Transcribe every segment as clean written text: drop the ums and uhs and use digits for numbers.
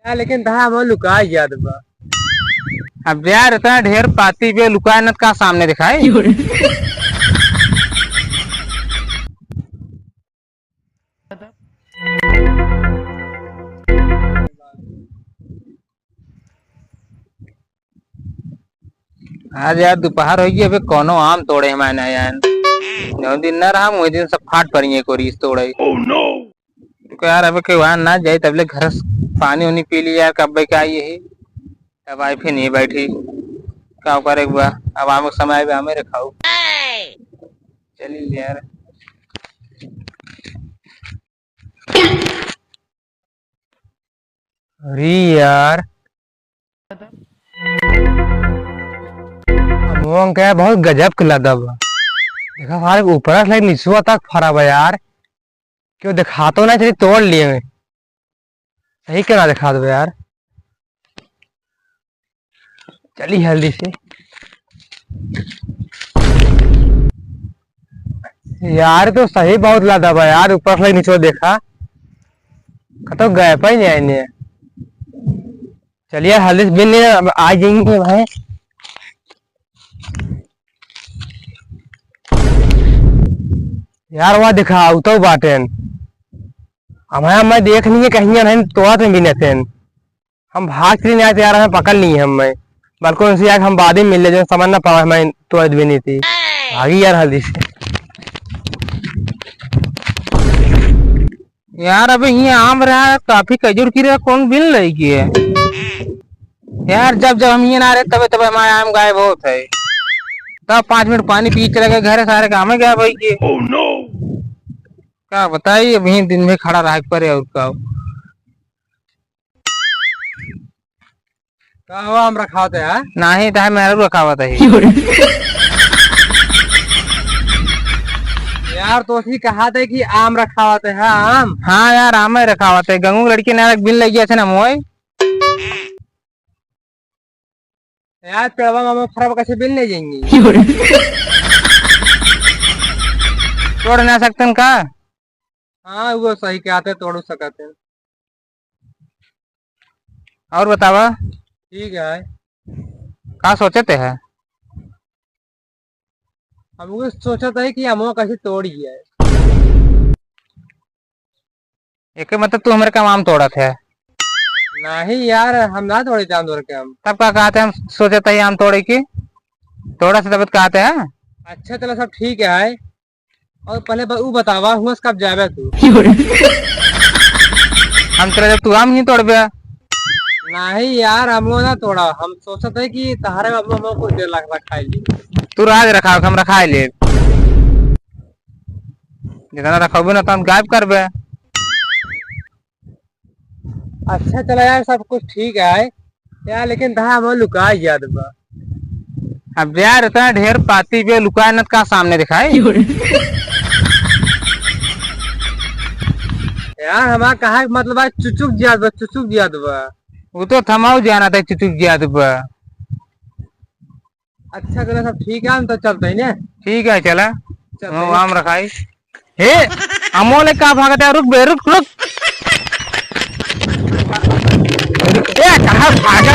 यार लेकिन तहा हम लुका याद बा। अब यार इतना ढेर पाती पे लुकाए न का सामने दिखाई। आज यार दोपहर हो गई अबे कोनो आम तोड़े हैं मैंने यार जो दिन न रहा मुझे दिन सब फाट पड़ी है कोरी तोड़े। oh, no! तो यार अबे के वहां ना जाए तबले घर पानी उनी पी लिया यार कब क्या ये अब आई फिर नहीं बैठी क्या करे अब आम समय भी हमें रखाऊ चलिए यार। अरे यार अमोंग क्या बहुत गजब खिला दब देखा हमारे ऊपर से नीचुआ तक फरा बा यार क्यों दिखा तो ना चलिए तोड़ लिए सही क्या दिखा दो यार। चली जल्दी से यार तो सही बहुत लादा बा यार ऊपर से नीचे देखा तो गए पर नहीं आए। चलिए हल्दी बिन नहीं आ जाएंगे भाई यार वहाँ दिखाओ तो बाटेन हमारे मैं देख नहीं है कहीं नहीं तो भी नहीं हम भाग के नहीं आते यार हमें पकड़ नहीं है हमें बल्कि उनसे यार हम बाद में मिल ले समझ ना पड़ा हमें तो भी नहीं थी भागी यार हल्दी से। यार अबे ये आम रहा काफी खजूर की रहा कौन बिन लगी है यार जब जब हम ये ना रहे तबे तबे हमारे आम गायब होते है तब 5 मिनट पानी पी चले गए घर सारे काम है क्या भाई के oh, no! क्या बताइए अभी दिन में खड़ा रह पर और का हुआ आम रखा होता है नहीं था मेरा रखा हुआ था यार तो ही कहा था कि आम रखा हुआ है आम। हाँ यार आम ही रखा हुआ था गंगू लड़की ने बिन लग गया था ना मोय यार पेड़वा मामा खराब कैसे बिन ले जाएंगी तोड़ ना सकते का। हाँ वो सही कहते तोड़ सकते हैं। और बतावा ठीक है क्या सोचे थे है हम सोचा था कि हम कैसे तोड़ी है एक मतलब तू हमारे काम आम तोड़ा थे नहीं यार हम ना तोड़े थे आम तोड़ के हम तब क्या कहते हम सोचे थे आम तोड़े की थोड़ा सा तबियत कहते हैं। अच्छा चलो सब ठीक है और पहले वो बतावा हुआ कब जावे तू हम तेरा जब तू आम ही तोड़ बे नहीं यार हम ना तोड़ा हम सोचा था कि तहारे बाबू कुछ देर लग रखा है तू राज रखा हम रखा ले जितना रखोगे ना तो हम गायब कर बे। अच्छा चला यार सब कुछ ठीक है यार लेकिन तहा हम लुका याद बा। अब यार इतना ढेर पाती पे लुकाए न का सामने दिखाई यार हमारा कहा मतलब चुचुक जियाद बा वो तो थमाऊ जाना था चुचुक जियाद पे। अच्छा चलो सब ठीक है हम तो चलते हैं ना। ठीक है चला आम रखाई हे अमोले का भागता है रुक बे रुक रुक कहा भागा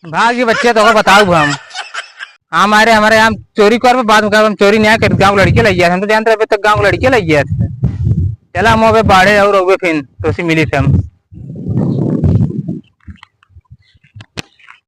भागी बच्चे तो बताओ हम हमारे हम चोरी कर बाद में हम चोरी नहीं कर गाँव लड़के लग गया हम तो जानते अभी तक गाँव लड़के लग गया चला हम बाढ़े और फिर तो मिली थे हम।